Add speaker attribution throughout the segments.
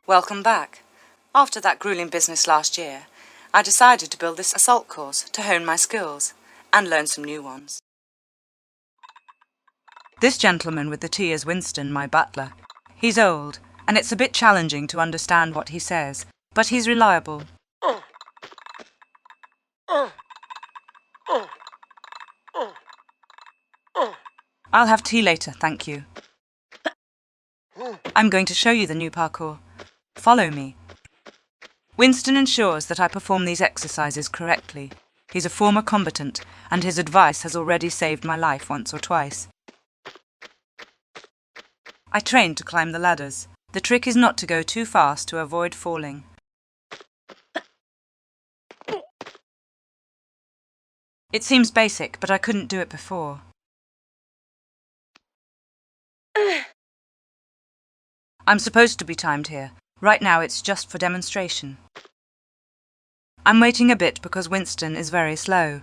Speaker 1: Welcome back. After that grueling business last year, I decided to build this assault course to hone my skills and learn some new ones. This gentleman with the tea is Winston, my butler. He's old, and it's a bit challenging to understand what he says, but he's reliable. I'll have tea later, thank you. I'm going to show you the new parkour. Follow me. Winston ensures that I perform these exercises correctly. He's a former combatant, and his advice has already saved my life once or twice. I train to climb the ladders. The trick is not to go too fast to avoid falling. It seems basic, but I couldn't do it before. I'm supposed to be timed here. Right now it's just for demonstration. I'm waiting a bit because Winston is very slow.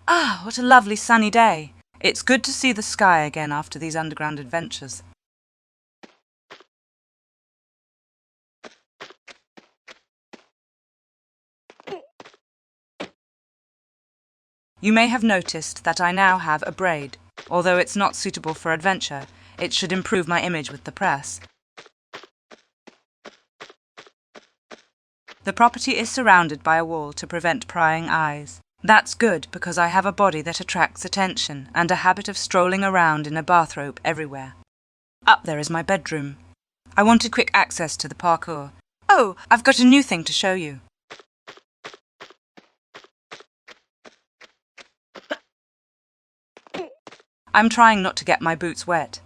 Speaker 1: Ah, what a lovely sunny day. It's good to see the sky again after these underground adventures. You may have noticed that I now have a braid. Although it's not suitable for adventure, it should improve my image with the press. The property is surrounded by a wall to prevent prying eyes. That's good because I have a body that attracts attention and a habit of strolling around in a bathrobe everywhere. Up there is my bedroom. I wanted quick access to the parkour. Oh, I've got a new thing to show you. I'm trying not to get my boots wet.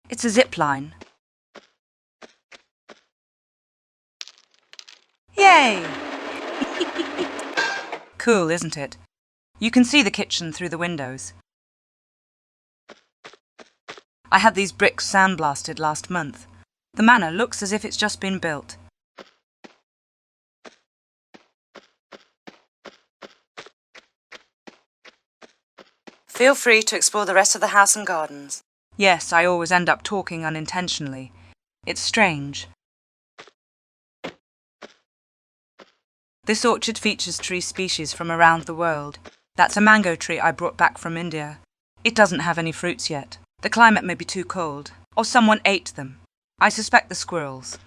Speaker 1: It's a zip line. Yay! Cool, isn't it? You can see the kitchen through the windows. I had these bricks sandblasted last month. The manor looks as if it's just been built. Feel free to explore the rest of the house and gardens. Yes, I always end up talking unintentionally. It's strange. This orchard features tree species from around the world. That's a mango tree I brought back from India. It doesn't have any fruits yet. The climate may be too cold, or someone ate them. I suspect the squirrels.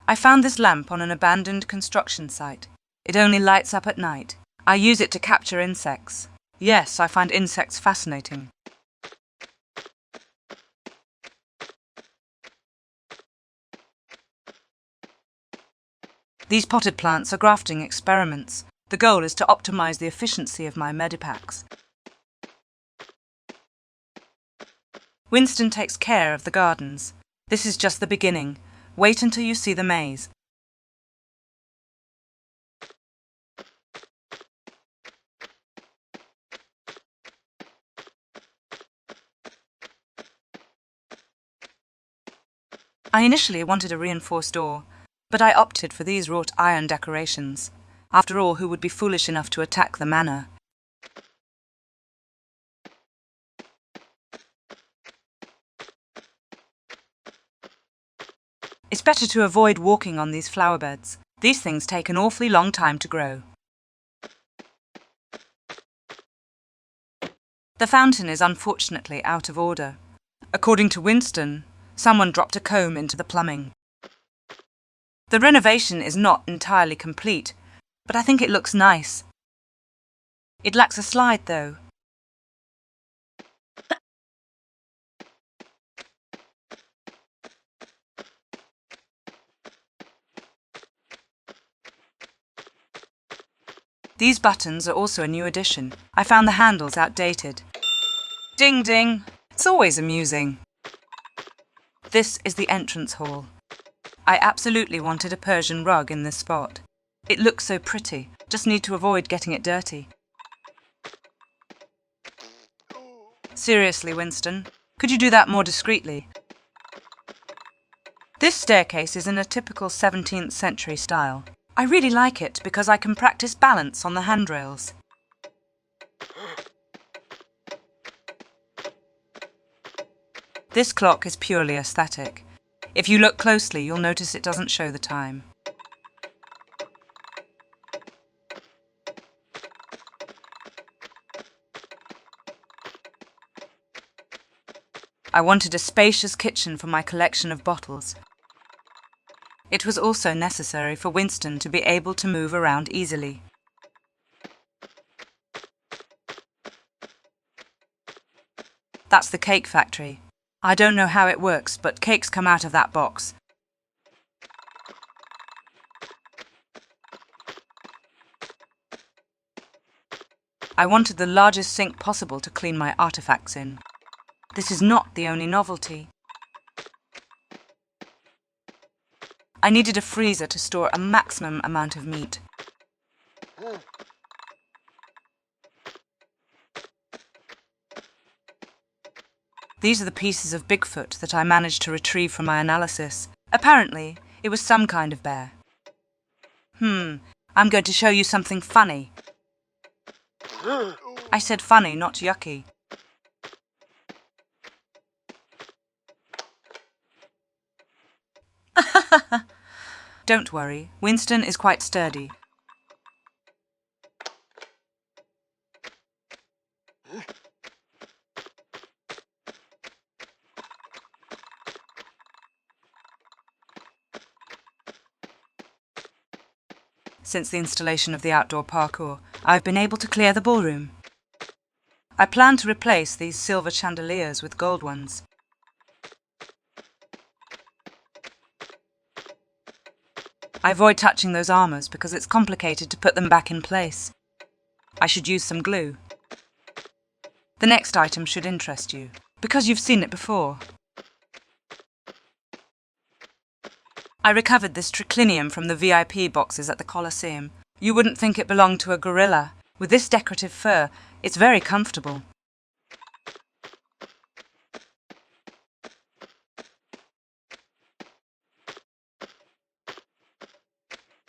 Speaker 1: I found this lamp on an abandoned construction site. It only lights up at night. I use it to capture insects. Yes, I find insects fascinating. These potted plants are grafting experiments. The goal is to optimize the efficiency of my medipacks. Winston takes care of the gardens. This is just the beginning. Wait until you see the maze. I initially wanted a reinforced door, but I opted for these wrought iron decorations. After all, who would be foolish enough to attack the manor? It's better to avoid walking on these flower beds. These things take an awfully long time to grow. The fountain is unfortunately out of order. According to Winston, someone dropped a comb into the plumbing. The renovation is not entirely complete, but I think it looks nice. It lacks a slide, though. These buttons are also a new addition. I found the handles outdated. Ding ding! It's always amusing. This is the entrance hall. I absolutely wanted a Persian rug in this spot. It looks so pretty, just need to avoid getting it dirty. Seriously, Winston, could you do that more discreetly? This staircase is in a typical 17th century style. I really like it because I can practice balance on the handrails. This clock is purely aesthetic. If you look closely, you'll notice it doesn't show the time. I wanted a spacious kitchen for my collection of bottles. It was also necessary for Winston to be able to move around easily. That's the cake factory. I don't know how it works, but cakes come out of that box. I wanted the largest sink possible to clean my artifacts in. This is not the only novelty. I needed a freezer to store a maximum amount of meat. These are the pieces of Bigfoot that I managed to retrieve from my analysis. Apparently, it was some kind of bear. I'm going to show you something funny. I said funny, not yucky. Don't worry, Winston is quite sturdy. Since the installation of the outdoor parkour, I've been able to clear the ballroom. I plan to replace these silver chandeliers with gold ones. I avoid touching those armours because it's complicated to put them back in place. I should use some glue. The next item should interest you, because you've seen it before. I recovered this triclinium from the VIP boxes at the Colosseum. You wouldn't think it belonged to a gorilla. With this decorative fur, it's very comfortable.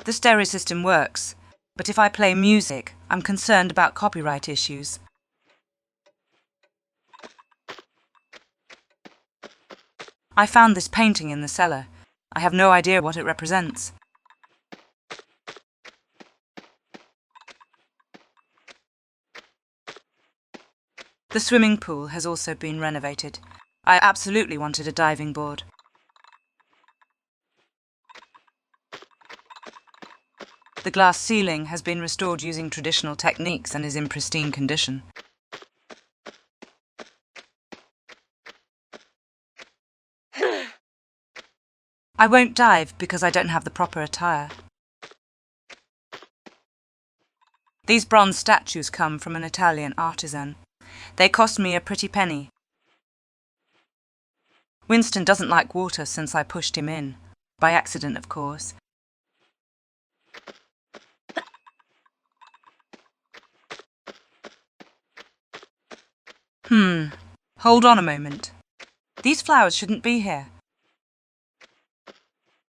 Speaker 1: The stereo system works, but if I play music, I'm concerned about copyright issues. I found this painting in the cellar. I have no idea what it represents. The swimming pool has also been renovated. I absolutely wanted a diving board. The glass ceiling has been restored using traditional techniques and is in pristine condition. I won't dive because I don't have the proper attire. These bronze statues come from an Italian artisan. They cost me a pretty penny. Winston doesn't like water since I pushed him in. By accident, of course. Hold on a moment. These flowers shouldn't be here.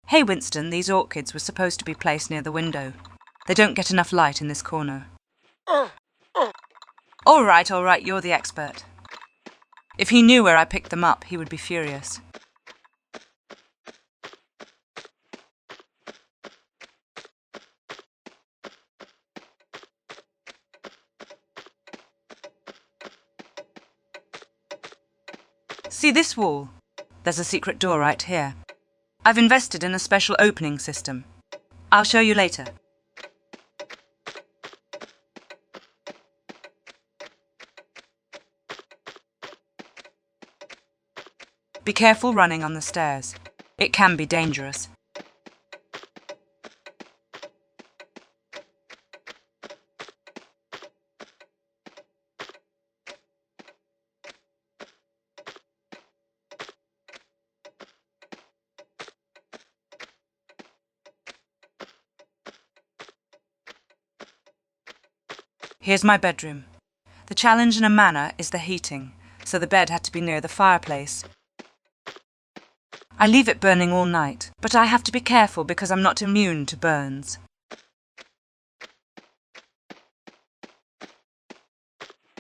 Speaker 1: Hey Winston, these orchids were supposed to be placed near the window. They don't get enough light in this corner. All right, you're the expert. If he knew where I picked them up, he would be furious. See this wall? There's a secret door right here. I've invested in a special opening system. I'll show you later. Be careful running on the stairs. It can be dangerous. Here's my bedroom. The challenge in a manor is the heating. so the bed had to be near the fireplace. I leave it burning all night, but I have to be careful because I'm not immune to burns.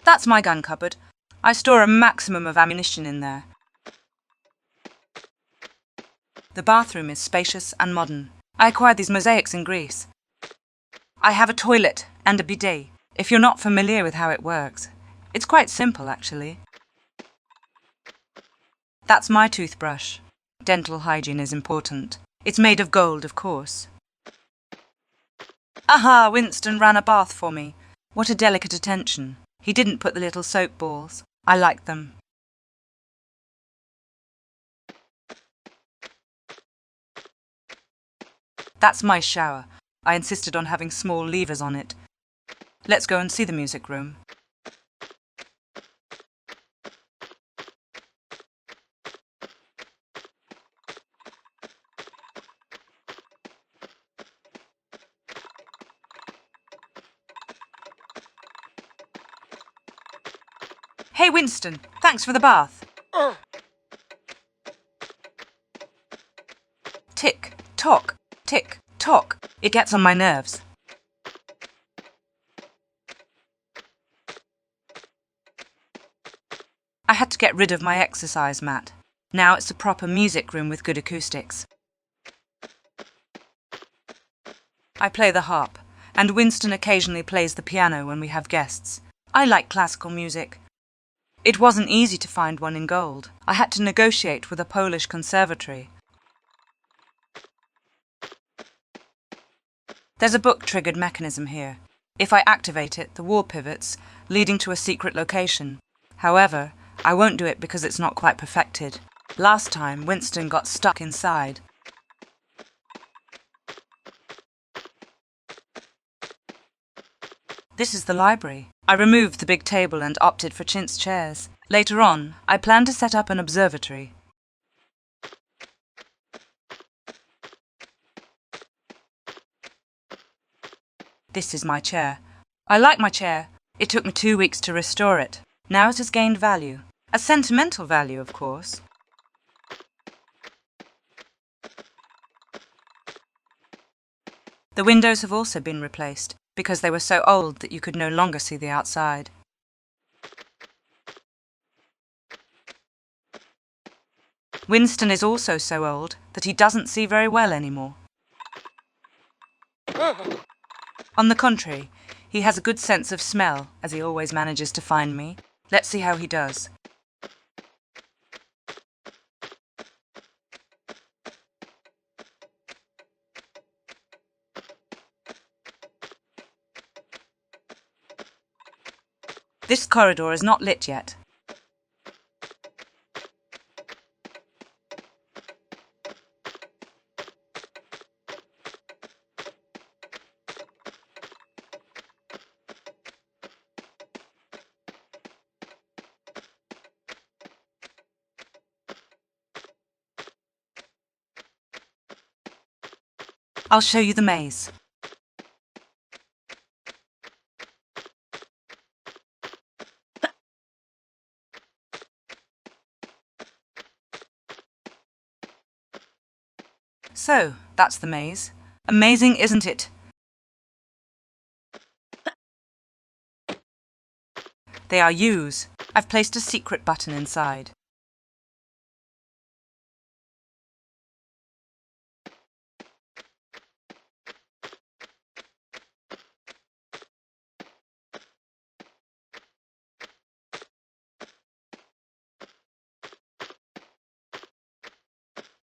Speaker 1: That's my gun cupboard. I store a maximum of ammunition in there. The bathroom is spacious and modern. I acquired these mosaics in Greece. I have a toilet and a bidet, if you're not familiar with how it works. It's quite simple, actually. That's my toothbrush. Dental hygiene is important. It's made of gold, of course. Aha! Winston ran a bath for me. What a delicate attention. He didn't put the little soap balls. I like them. That's my shower. I insisted on having small levers on it. Let's go and see the music room. Hey, Winston, thanks for the bath. Tick, tock, tick, tock. It gets on my nerves. I had to get rid of my exercise mat. Now it's a proper music room with good acoustics. I play the harp, and Winston occasionally plays the piano when we have guests. I like classical music. It wasn't easy to find one in gold. I had to negotiate with a Polish conservatory. There's a book-triggered mechanism here. If I activate it, the wall pivots, leading to a secret location. However, I won't do it because it's not quite perfected. Last time, Winston got stuck inside. This is the library. I removed the big table and opted for chintz chairs. Later on, I plan to set up an observatory. This is my chair. I like my chair. It took me 2 weeks to restore it. Now it has gained value. A sentimental value, of course. The windows have also been replaced, because they were so old that you could no longer see the outside. Winston is also so old that he doesn't see very well anymore. On the contrary, he has a good sense of smell, as he always manages to find me. Let's see how he does. This corridor is not lit yet. I'll show you the maze. So, that's the maze. Amazing, isn't it? They are U's. I've placed a secret button inside.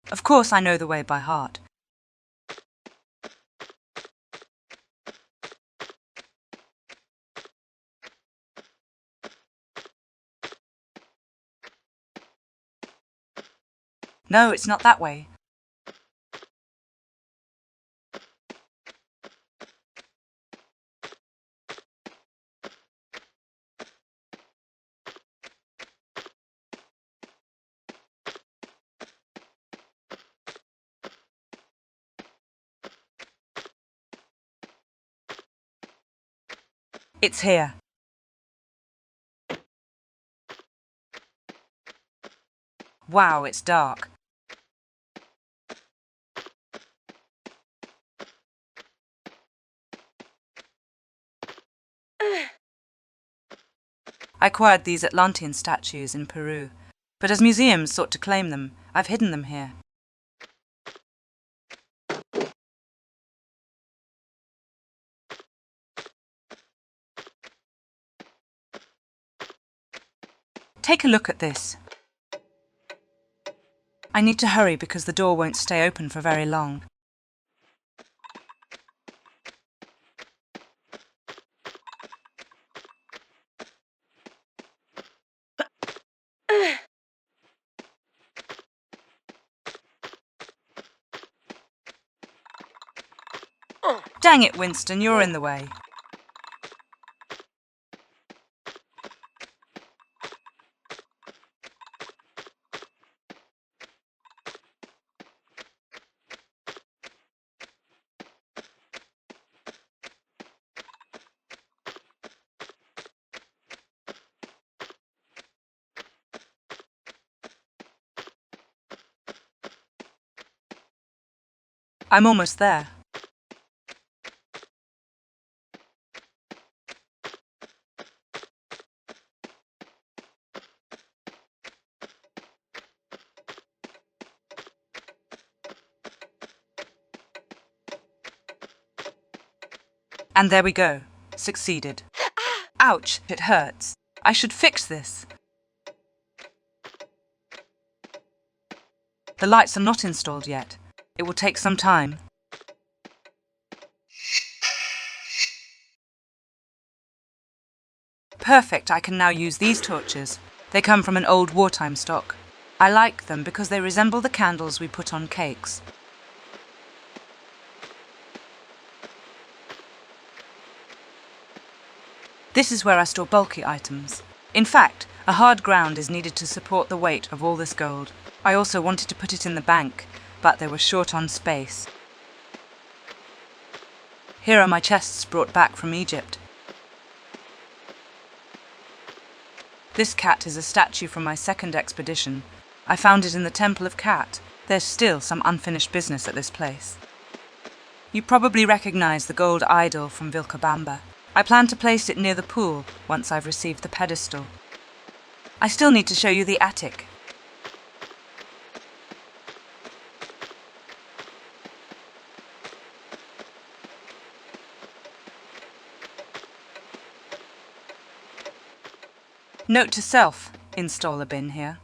Speaker 1: Of course, I know the way by heart. No, it's not that way. It's here. Wow, it's dark. I acquired these Atlantean statues in Peru, but as museums sought to claim them, I've hidden them here. Take a look at this. I need to hurry because the door won't stay open for very long. Dang it, Winston, you're in the way. I'm almost there. And there we go. Succeeded. Ouch, it hurts. I should fix this. The lights are not installed yet. It will take some time. Perfect, I can now use these torches. They come from an old wartime stock. I like them because they resemble the candles we put on cakes. This is where I store bulky items. In fact, a hard ground is needed to support the weight of all this gold. I also wanted to put it in the bank, but they were short on space. Here are my chests brought back from Egypt. This cat is a statue from my second expedition. I found it in the Temple of Cat. There's still some unfinished business at this place. You probably recognize the gold idol from Vilcabamba. I plan to place it near the pool once I've received the pedestal. I still need to show you the attic. Note to self, install a bin here.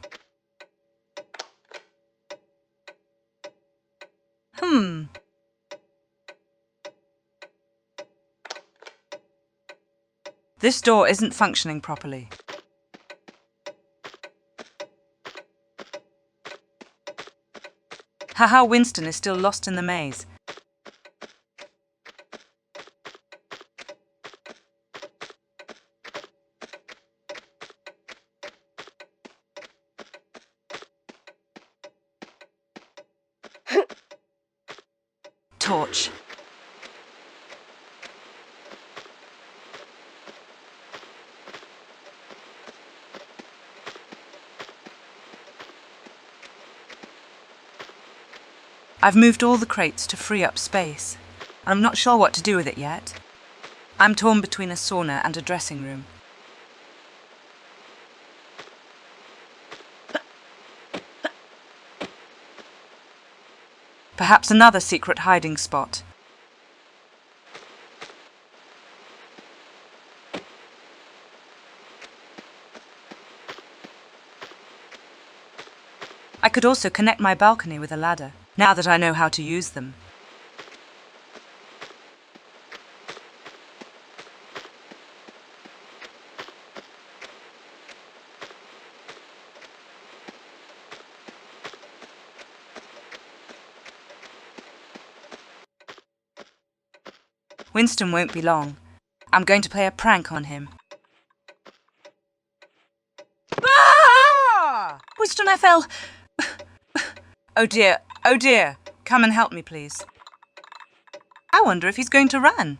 Speaker 1: This door isn't functioning properly. Haha, Winston is still lost in the maze. Torch. I've moved all the crates to free up space. I'm not sure what to do with it yet. I'm torn between a sauna and a dressing room. Perhaps another secret hiding spot. I could also connect my balcony with a ladder, now that I know how to use them. Winston won't be long. I'm going to play a prank on him. Ah! Winston, I fell. Oh dear, come and help me, please. I wonder if he's going to run.